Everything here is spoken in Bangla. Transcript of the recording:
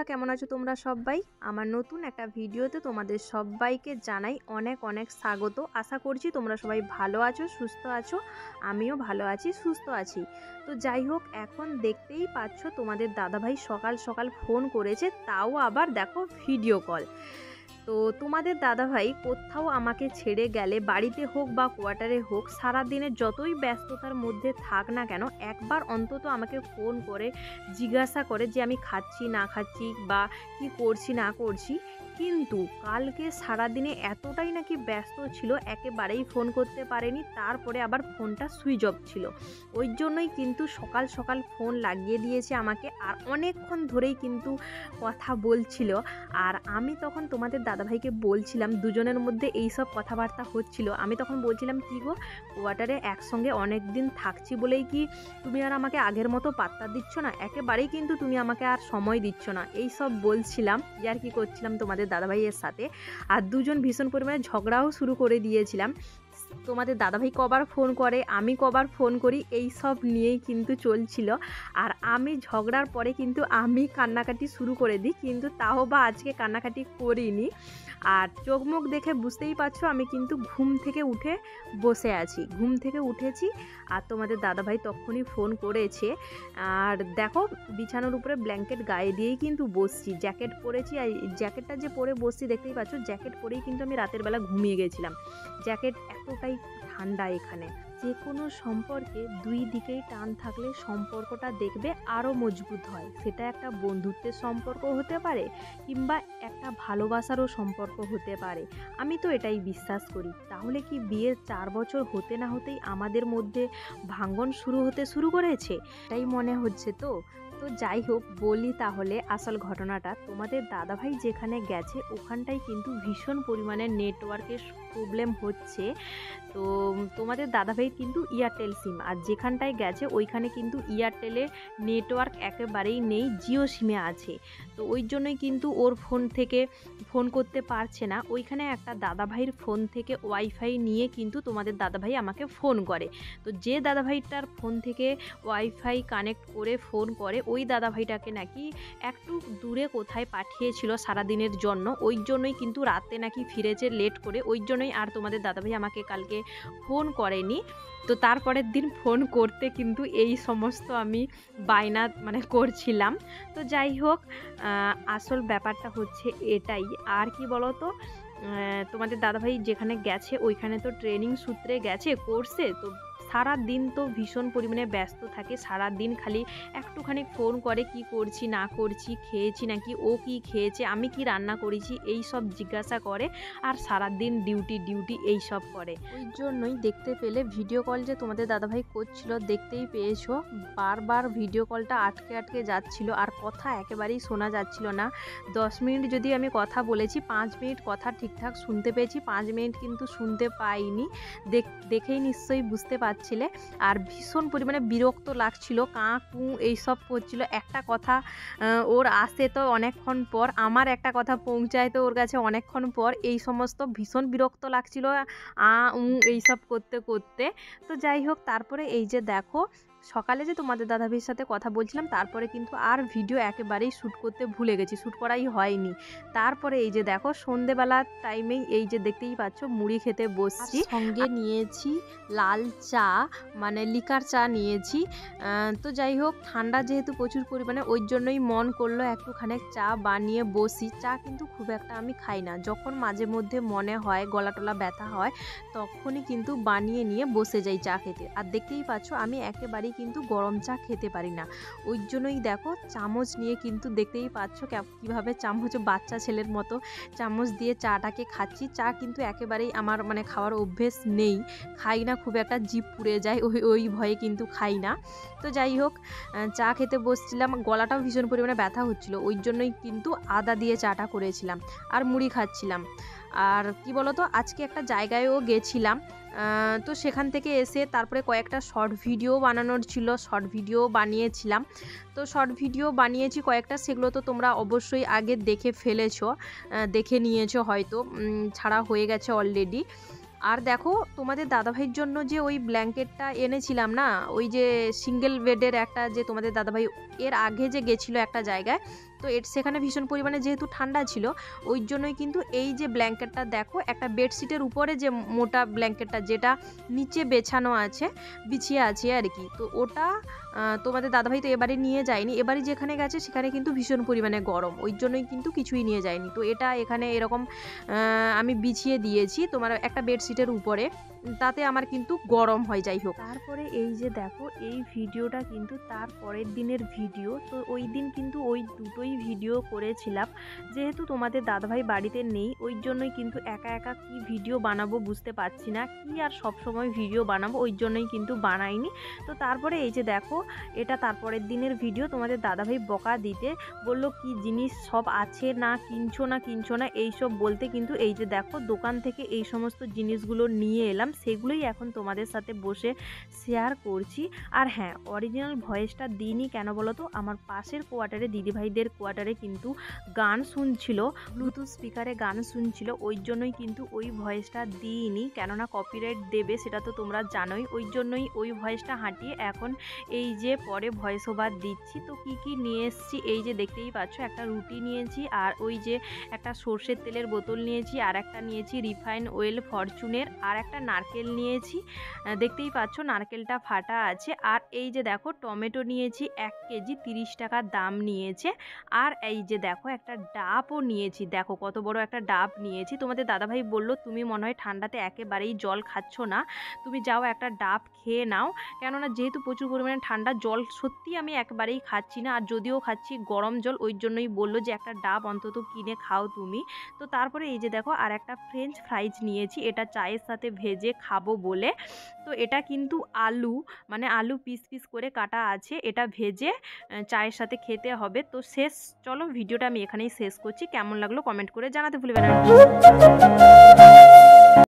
কেমন আছো তোমরা সবাই? আমার নতুন একটা ভিডিওতে তোমাদের সবাইকে জানাই অনেক অনেক স্বাগত। আশা করছি তোমরা সবাই ভালো আছো, সুস্থ আছো। আমিও ভালো আছি, সুস্থ আছি। তো যাই হোক, এখন দেখতেই পাচ্ছ তোমাদের দাদাভাই সকাল সকাল ফোন করেছে, তাও আবার দেখো ভিডিও কল। তো তোমাদের দাদাভাই কোথাও আমাকে ছেড়ে গেলে, বাড়িতে হোক বা কোয়ার্টারে হোক, সারাদিনের যতই ব্যস্ততার মধ্যে থাক না কেন, একবার অন্তত আমাকে ফোন করে জিজ্ঞাসা করে যে আমি খাচ্ছি না খাচ্ছি বা কি করছি না করছি। কিন্তু কালকে সারাদিনে এতটাই নাকি ব্যস্ত ছিল, একেবারেই ফোন করতে পারেনি। তারপরে আবার ফোনটা সুইচ অফ ছিল, ওই জন্যই কিন্তু সকাল সকাল ফোন লাগিয়ে দিয়েছে আমাকে, আর অনেকক্ষণ ধরেই কিন্তু কথা বলছিল। আর আমি তখন তোমাদের দাদাভাইকে বলছিলাম, দুজনের মধ্যে এই সব কথাবার্তা হচ্ছিল। আমি তখন বলছিলাম, কি গো, কোয়ার্টারে একসঙ্গে অনেক দিন থাকছি বলেই কি তুমি আর আমাকে আগের মতো পাত্তা দিচ্ছ না? একেবারেই কিন্তু তুমি আমাকে আর সময় দিচ্ছ না, এই সব বলছিলাম, আর কি করছিলাম তোমাদের দাদাভাইয়ের সাথে। আর দুজন ভীষণ পরিমাণে ঝগড়াও শুরু করে দিয়েছিলাম। তোমাদের দাদাভাই কবার ফোন করে, আমি কবার ফোন করি, এই সব নিয়েই কিন্তু চলছিল। আর আমি ঝগড়ার পরে কিন্তু আমি কান্নাকাটি শুরু করে দিই, কিন্তু তাও বা আজকে কান্নাকাটি করিনি। আর চোখ মুখ দেখে বুঝতেই পারছো আমি কিন্তু ঘুম থেকে উঠে বসে আছি, ঘুম থেকে উঠেছি। আর তোমাদের দাদাভাই তখনই ফোন করেছে। আর দেখো, বিছানার উপরে ব্ল্যাঙ্কেট গায়ে দিয়েই কিন্তু বসছি, জ্যাকেট পরেছি। আর জ্যাকেটটা যে পরে বসছি দেখতেই পাচ্ছ, জ্যাকেট পরেই কিন্তু আমি রাতের বেলা ঘুমিয়ে গেছিলাম। জ্যাকেট এতটাই ঠান্ডা এখানে। যে কোনো সম্পর্কে দুই দিকেই টান থাকলে সম্পর্কটা দেখবে আরও মজবুত হয়। সেটা একটা বন্ধুত্বের সম্পর্ক হতে পারে, কিংবা একটা ভালোবাসারও সম্পর্ক হতে পারে। আমি তো এটাই বিশ্বাস করি। তাহলে কি বিয়ের 4 বছর হতে না হতেই আমাদের মধ্যে ভাঙ্গন শুরু করেছে? এটাই মনে হচ্ছে তো। যাই হোক, বলি তাহলে আসল ঘটনাটা। তোমাদের দাদাভাই যেখানে গেছে ওখানটায় কিন্তু ভীষণ পরিমাণে নেটওয়ার্কের প্রবলেম হচ্ছে। তো তোমাদের দাদাভাই কিন্তু এয়ারটেল সিম, আর যেখানটায় গেছে ওইখানে কিন্তু এয়ারটেলের নেটওয়ার্ক একেবারেই নেই, জিও সিমে আছে। তো ওই জন্যই কিন্তু ওর ফোন থেকে ফোন করতে পারছে না। ওইখানে একটা দাদাভাইয়ের ফোন থেকে ওয়াইফাই নিয়ে কিন্তু তোমাদের দাদাভাই আমাকে ফোন করে। তো যে দাদাভাইটার ফোন থেকে ওয়াইফাই কানেক্ট করে ফোন করে, ওই দাদাভাইটাকে নাকি একটু দূরে কোথায় পাঠিয়েছিল সারাদিনের জন্য, ওই জন্যই কিন্তু রাতে নাকি ফিরেছে লেট করে। ওই জন্যই আর তোমাদের দাদাভাই আমাকে কালকে ফোন করেনি। তো তারপরের দিন ফোন করতে কিন্তু এই সমস্ত আমি বায়না করছিলাম। তো যাই হোক, আসল ব্যাপারটা হচ্ছে এটাই। আর কি বলো তো, তোমাদের দাদাভাই যেখানে গেছে ওইখানে তো ট্রেনিং সূত্রে গেছে কোর্সে। তো সারা দিন তো ভীষণ পরিমাণে ব্যস্ত থাকে, সারা দিন খালি একটুখানি ফোন করে, কি করছি না করছি, খেয়েছি নাকি, ও কি খেয়েছে, আমি কি রান্না করেছি, এই সব জিজ্ঞাসা করে। আর সারা দিন ডিউটি এই সব করে। ওই জন্যই দেখতে পেলে ভিডিও কল যে তোমাদের দাদাভাই করছিল, দেখতেই পেয়েছো, বারবার ভিডিও কলটা আটকে যাচ্ছিল, আর কথা একেবারেই শোনা যাচ্ছিল না। 10 মিনিট যদি আমি কথা বলেছি, 5 মিনিট কথা ঠিকঠাক শুনতে পেয়েছি, 5 মিনিট কিন্তু শুনতে পাইনি। দেখেই নিশ্চয়ই বুঝতে পারছিলে। আর ভীষণ পরিমাণে বিরক্ত লাগছিল, কাঁ কু এইসব করছিল। একটা কথা ওর আসে তো অনেকক্ষণ পর, আমার একটা কথা পৌঁছায় তো ওর কাছে অনেকক্ষণ পর। এই সমস্ত ভীষণ বিরক্ত লাগছিল এইসব করতে। তো যাই হোক, তারপরে এই যে দেখো, সকালে যে তোমাদের দাদাভাইয়ের সাথে কথা বলছিলাম, তারপরে কিন্তু আর ভিডিও একেবারেই শ্যুট করতে ভুলে গেছি, শ্যুট করাই হয়নি। তারপরে এই যে দেখো, সন্ধেবেলার টাইমেই এই যে দেখতেই পাচ্ছ মুড়ি খেতে বসছি, সঙ্গে নিয়েছি লাল চা, লিকার চা নিয়েছি। তো যাই হোক, ঠান্ডা যেহেতু প্রচুর পরিমাণে, ওই জন্যই মন করলো একটুখানি চা বানিয়ে বসি। চা কিন্তু খুব একটা আমি খাই না, যখন মাঝে মধ্যে মনে হয়, গলা টলা ব্যথা হয়, তখনই কিন্তু বানিয়ে নিয়ে বসে যাই চা খেতে। আর দেখতেই পাচ্ছ আমি একেবারেই কিন্তু গরম চা খেতে পারি না। ওই জন্যই দেখো চামচ নিয়ে কিন্তু দেখতেই পাচ্ছ কীভাবে চামচ, বাচ্চা ছেলের মতো চামচ দিয়ে চাটাকে খাচ্ছি। চা কিন্তু একেবারেই আমার খাওয়ার অভ্যেস নেই, খাই না খুব একটা, জিভ পুড়ে যায়, ওই ভয়ে কিন্তু খাই না। তো যাই হোক, চা খেতে বসছিলাম, গলাটাও ভীষণ পরিমাণে ব্যথা হচ্ছিল, ওই জন্যই কিন্তু আদা দিয়ে চাটা করেছিলাম আর মুড়ি খাচ্ছিলাম। আর কি বলতো, আজকে একটা জায়গায়ও গেছিলাম, তো সেখান থেকে এসে তারপরে কয়েকটা শর্ট ভিডিও বানানোর ছিল, শর্ট ভিডিও বানিয়েছিলাম। তো শর্ট ভিডিও বানিয়েছি কয়েকটা, সেগুলো তো তোমরা অবশ্যই আগে দেখে নিয়েছো হয়তো, ছাড়া হয়ে গেছে অলরেডি। আর দেখো, তোমাদের দাদাভাইয়ের জন্য যে ওই ব্ল্যাঙ্কেটটা এনেছিলাম না, ওই যে সিঙ্গেল বেডের একটা, যে তোমাদের দাদাভাই এর আগে যে গেছিলো একটা জায়গায়, তো সেখানে ভীষণ পরিমাণে যেহেতু ঠান্ডা ছিল ওই জন্যই কিন্তু এই যে ব্ল্যাঙ্কেটটা দেখো, একটা বেডশিটের উপরে যে মোটা ব্ল্যাঙ্কেটটা যেটা নিচে বিছিয়ে আছে আর কি, তো ওটা তোমাদের দাদাভাই তো এবারে নিয়ে যায়নি। এবারে যেখানে গেছে সেখানে কিন্তু ভীষণ পরিমাণে গরম, ওই জন্যই কিন্তু কিছুই নিয়ে যায়নি। তো এটা এখানে এরকম আমি বিছিয়ে দিয়েছি তোমার একটা বেডশিটের উপরে, তাতে আমার কিন্তু গরম হয়। যাই হোক, তারপরে এই যে দেখো এই ভিডিওটা কিন্তু তার পরের দিনের ভিডিও। তো ওই দিন কিন্তু ওই দুটোই ভিডিও করেছিলাম, যেহেতু তোমাদের দাদাভাই বাড়িতে নেই ওই জন্যই কিন্তু একা একা কি ভিডিও বানাবো বুঝতে পারছি না, কি আর সব সময় ভিডিও বানাবো, ওই জন্যই কিন্তু বানাইনি। তো তারপরে এই যে দেখো এটা তারপরের দিনের ভিডিও। তোমাদের দাদাভাই বকা দিতে বলল কি জিনিস সব আছে না কিনছো না এইসব বলতে, কিন্তু এই যে দেখো দোকান থেকে এই সমস্ত জিনিসগুলো নিয়ে এলাম, সেগুলোই এখন তোমাদের সাথে বসে শেয়ার করছি। আর হ্যাঁ, অরিজিনাল ভয়েসটা দিইনি কেন বলো তো, আমার পাশের কোয়ার্টারে দিদিভাইদের কোয়ার্টারে কিন্তু গান শুনছিল, ব্লুটুথ স্পিকারে গান শুনছিল, ওই জন্যই কিন্তু ওই ভয়েসটা দিইনি, কেননা কপিরাইট দেবে সেটা তো তোমরা জানোই। ওই জন্যই ওই ভয়েসটা হাঁটিয়ে এখন এই যে পরে ভয়েস ওভার দিচ্ছি। তো কি নিয়ে এসেছি এই যে দেখতেই পাচ্ছ, একটা রুটি নিয়েছি, আর ওই যে একটা সর্ষের তেলের বোতল নিয়েছি, আর একটা নিয়েছি রিফাইন অয়েল ফরচুনের, আর একটা নারকেল নিয়েছি, দেখতেই পাচ্ছ নারকেলটা ফাটা আছে। আর এই যে দেখো টমেটো নিয়েছি 1 কেজি 30 টাকা দাম নিয়েছে। আর এই যে দেখো একটা ডাবও নিয়েছি, দেখো কত বড় একটা ডাব নিয়েছি। তোমাদের দাদাভাই বলল তুমি মনে হয় ঠান্ডাতে একেবারেই জল খাচ্ছ না, তুমি যাও একটা ডাব খেয়ে নাও, কেননা যেহেতু প্রচুর পরিমাণে ঠান্ডা, জল সত্যি আমি একবারেই খাচ্ছি না, আর যদিও খাচ্ছি গরম জল, ওই জন্যই বললো যে একটা ডাব অন্তত কিনে খাও তুমি। তো তারপরে এই যে দেখো আর একটা ফ্রেঞ্চ ফ্রাইজ নিয়েছি, এটা চায়ের সাথে ভেজে খাবো বলে। তো এটা কিন্তু আলু, মানে আলু পিস পিস করে কাটা আছে, এটা ভেজে চায়ের সাথে খেতে হবে। তো চলো ভিডিওটা আমি এখানেই শেষ করছি, কেমন লাগলো কমেন্ট করে জানাতে ভুলবে না।